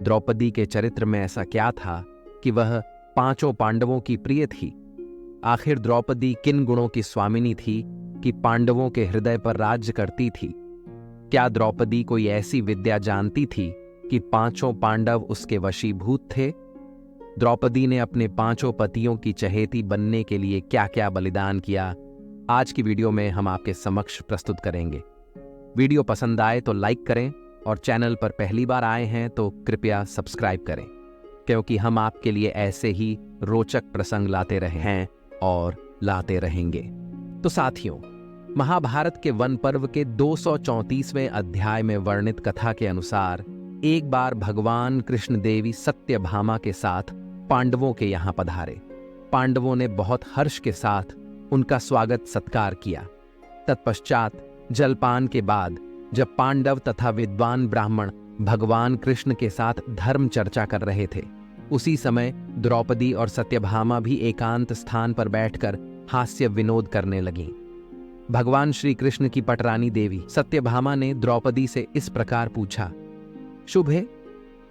द्रौपदी के चरित्र में ऐसा क्या था कि वह पांचों पांडवों की प्रिय थी? आखिर द्रौपदी किन गुणों की स्वामिनी थी कि पांडवों के हृदय पर राज्य करती थी? क्या द्रौपदी कोई ऐसी विद्या जानती थी कि पांचों पांडव उसके वशीभूत थे? द्रौपदी ने अपने पांचों पतियों की चहेती बनने के लिए क्या क्या बलिदान किया, आज की वीडियो में हम आपके समक्ष प्रस्तुत करेंगे। वीडियो पसंद आए तो लाइक करें और चैनल पर पहली बार आए हैं तो कृपया सब्सक्राइब करें, क्योंकि हम आपके लिए ऐसे ही रोचक प्रसंग लाते रहे हैं और लाते रहेंगे। तो साथियों, महाभारत के वन पर्व के 234वें अध्याय में वर्णित कथा के अनुसार एक बार भगवान कृष्ण देवी सत्यभामा के साथ पांडवों के यहां पधारे। पांडवों ने बहुत हर्ष के साथ उनका स्वागत सत्कार किया। तत्पश्चात जलपान के बाद जब पांडव तथा विद्वान ब्राह्मण भगवान कृष्ण के साथ धर्म चर्चा कर रहे थे, उसी समय द्रौपदी और सत्यभामा भी एकांत स्थान पर बैठकर हास्य विनोद करने लगीं। भगवान श्री कृष्ण की पटरानी देवी सत्यभामा ने द्रौपदी से इस प्रकार पूछा, शुभे,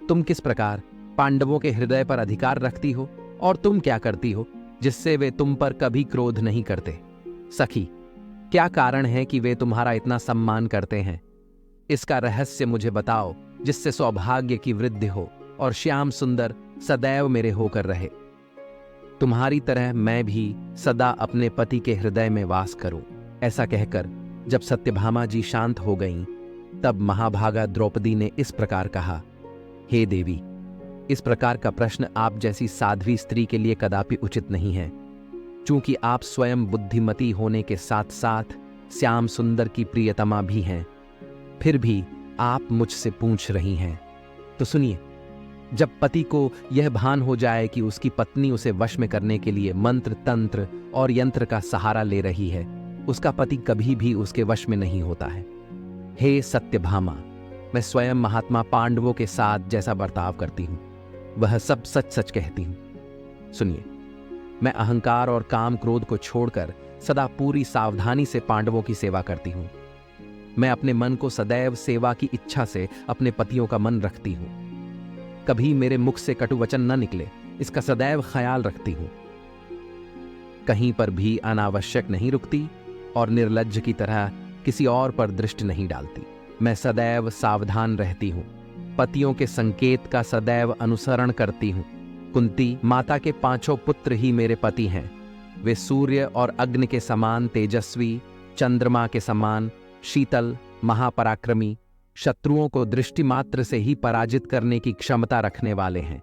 तुम किस प्रकार पांडवों के हृदय पर अधिकार रखती हो और तुम क्या करती हो जिससे वे तुम पर कभी क्रोध नहीं करते? सखी, क्या कारण है कि वे तुम्हारा इतना सम्मान करते हैं? इसका रहस्य मुझे बताओ, जिससे सौभाग्य की वृद्धि हो और श्याम सुंदर सदैव मेरे होकर रहे। तुम्हारी तरह मैं भी सदा अपने पति के हृदय में वास करूं। ऐसा कहकर जब सत्यभामा जी शांत हो गईं, तब महाभागा द्रौपदी ने इस प्रकार कहा, हे देवी, इस प्रकार का प्रश्न आप जैसी साध्वी स्त्री के लिए कदापि उचित नहीं है। चूंकि आप स्वयं बुद्धिमती होने के साथ साथ श्याम सुंदर की प्रियतमा भी हैं, फिर भी आप मुझसे पूछ रही हैं। तो सुनिए, जब पति को यह भान हो जाए कि उसकी पत्नी उसे वश में करने के लिए मंत्र, तंत्र और यंत्र का सहारा ले रही है, उसका पति कभी भी उसके वश में नहीं होता है। हे सत्यभामा, मैं स्वयं महात्मा पांडवों के साथ जैसा बर्ताव करती हूं, वह सब सच सच कहती हूं। सुनिए, मैं अहंकार और काम क्रोध को छोड़कर सदा पूरी सावधानी से पांडवों की सेवा करती हूं। मैं अपने मन को सदैव सेवा की इच्छा से अपने पतियों का मन रखती हूं। कभी मेरे मुख से कटु वचन न निकले, इसका सदैव ख्याल रखती हूं। कहीं पर भी अनावश्यक नहीं रुकती और निर्लज्ज की तरह किसी और पर दृष्टि नहीं डालती। मैं सदैव सावधान रहती हूं। पतियों के संकेत का सदैव अनुसरण करती हूं। कुंती माता के पांचों पुत्र ही मेरे पति हैं। वे सूर्य और अग्नि के समान तेजस्वी, चंद्रमा के समान शीतल, महापराक्रमी, शत्रुओं को दृष्टि मात्र से ही पराजित करने की क्षमता रखने वाले हैं।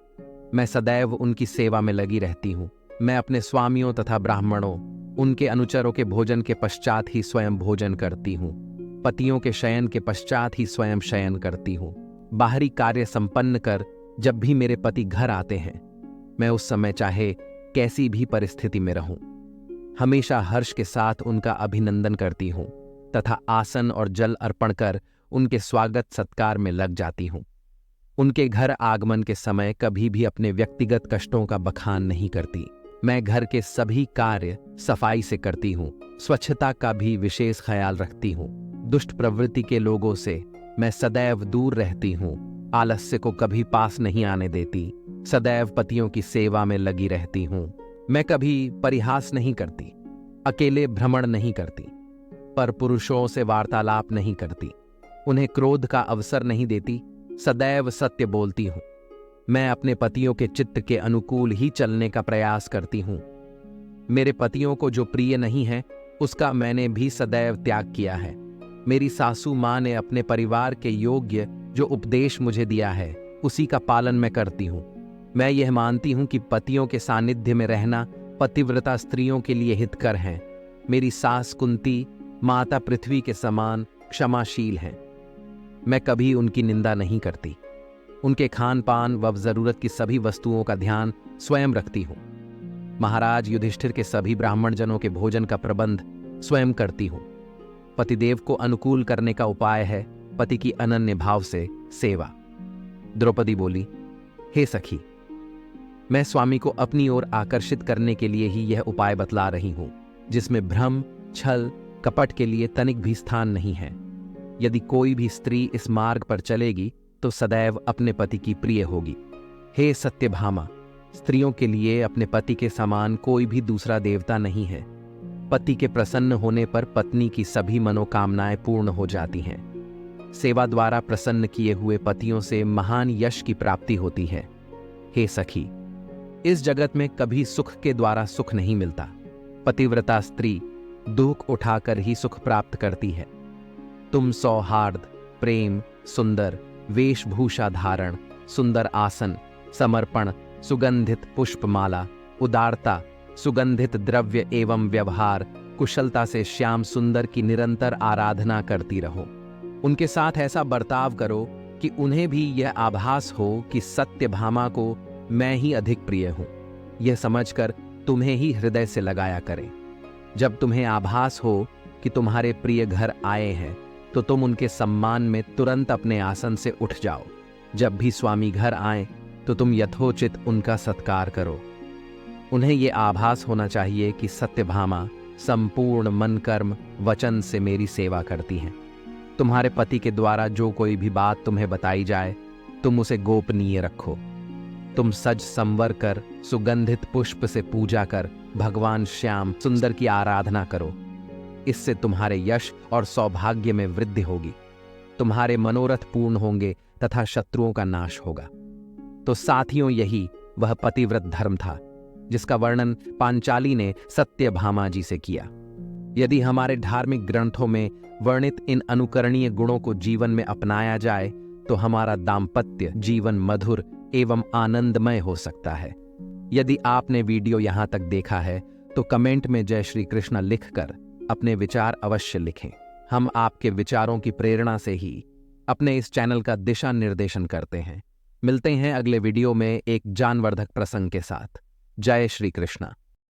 मैं सदैव उनकी सेवा में लगी रहती हूं। मैं अपने स्वामियों तथा ब्राह्मणों, उनके अनुचरों के भोजन के पश्चात ही स्वयं भोजन करती हूं। पतियों के शयन के पश्चात ही स्वयं शयन करती हूं। बाहरी कार्य संपन्न कर जब भी मेरे पति घर आते हैं, मैं उस समय चाहे कैसी भी परिस्थिति में रहूं, हमेशा हर्ष के साथ उनका अभिनंदन करती हूं तथा आसन और जल अर्पण कर उनके स्वागत सत्कार में लग जाती हूं। उनके घर आगमन के समय कभी भी अपने व्यक्तिगत कष्टों का बखान नहीं करती। मैं घर के सभी कार्य सफाई से करती हूं। स्वच्छता का भी विशेष ख्याल रखती हूं। दुष्ट प्रवृत्ति के लोगों से मैं सदैव दूर रहती हूं। आलस्य को कभी पास नहीं आने देती। सदैव पतियों की सेवा में लगी रहती हूं। मैं कभी परिहास नहीं करती, अकेले भ्रमण नहीं करती, पर पुरुषों से वार्तालाप नहीं करती, उन्हें क्रोध का अवसर नहीं देती, सदैव सत्य बोलती हूं। मैं अपने पतियों के चित्त के अनुकूल ही चलने का प्रयास करती हूं। मेरे पतियों को जो प्रिय नहीं है, उसका मैंने भी सदैव त्याग किया है। मेरी सासू माँ ने अपने परिवार के योग्य जो उपदेश मुझे दिया है, उसी का पालन मैं करती हूं। मैं यह मानती हूं कि पतियों के सानिध्य में रहना पतिव्रता स्त्रियों के लिए हितकर है। मेरी सास कुंती माता पृथ्वी के समान क्षमाशील हैं। मैं कभी उनकी निंदा नहीं करती। उनके खान पान व जरूरत की सभी वस्तुओं का ध्यान स्वयं रखती हूं। महाराज युधिष्ठिर के सभी ब्राह्मण जनों के भोजन का प्रबंध स्वयं करती हूं। पतिदेव को अनुकूल करने का उपाय है पति की अनन्य भाव से सेवा। द्रौपदी बोली, हे सखी, मैं स्वामी को अपनी ओर आकर्षित करने के लिए ही यह उपाय बतला रही हूं, जिसमें भ्रम, छल, कपट के लिए तनिक भी स्थान नहीं है। यदि कोई भी स्त्री इस मार्ग पर चलेगी तो सदैव अपने पति की प्रिय होगी। हे सत्यभामा, स्त्रियों के लिए अपने पति के समान कोई भी दूसरा देवता नहीं है। पति के प्रसन्न होने पर पत्नी की सभी मनोकामनाएं पूर्ण हो जाती हैं। सेवा द्वारा प्रसन्न किए हुए पतियों से महान यश की प्राप्ति होती है। हे सखी, इस जगत में कभी सुख के द्वारा सुख नहीं मिलता। पतिव्रता स्त्री दुख उठाकर ही सुख प्राप्त करती है। तुम सौहार्द, प्रेम, सुंदर वेशभूषा धारण, सुंदर आसन, समर्पण, सुगंधित पुष्पमाला, उदारता, सुगंधित द्रव्य एवं व्यवहार, कुशलता से श्याम सुंदर की निरंतर आराधना करती रहो। उनके साथ ऐसा बर्ताव करो कि उन्हें भी यह आभास हो कि सत्यभामा को मैं ही अधिक प्रिय हूं। यह समझकर तुम्हें ही हृदय से लगाया करें। जब तुम्हें आभास हो कि तुम्हारे प्रिय घर आए हैं तो तुम उनके सम्मान में तुरंत अपने आसन से उठ जाओ। जब भी स्वामी घर आए तो तुम यथोचित उनका सत्कार करो। उन्हें ये आभास होना चाहिए कि सत्यभामा संपूर्ण मन, कर्म, वचन से मेरी सेवा करती हैं। तुम्हारे पति के द्वारा जो कोई भी बात तुम्हें बताई जाए तुम उसे गोपनीय रखो। तुम सज संवर कर, सुगंधित पुष्प से पूजा कर भगवान श्याम सुंदर की आराधना करो। इससे तुम्हारे यश और सौभाग्य में वृद्धि होगी। तुम्हारे मनोरथ पूर्ण होंगे तथा शत्रुओं का नाश होगा। तो साथियों, यही वह पतिव्रत धर्म था जिसका वर्णन पांचाली ने सत्यभामा जी से किया। यदि हमारे धार्मिक ग्रंथों में वर्णित इन अनुकरणीय गुणों को जीवन में अपनाया जाए तो हमारा दाम्पत्य जीवन मधुर एवं आनंदमय हो सकता है। यदि आपने वीडियो यहां तक देखा है तो कमेंट में जय श्री कृष्ण लिखकर अपने विचार अवश्य लिखें। हम आपके विचारों की प्रेरणा से ही अपने इस चैनल का दिशा निर्देशन करते हैं। मिलते हैं अगले वीडियो में एक ज्ञानवर्धक प्रसंग के साथ। जय श्री कृष्ण।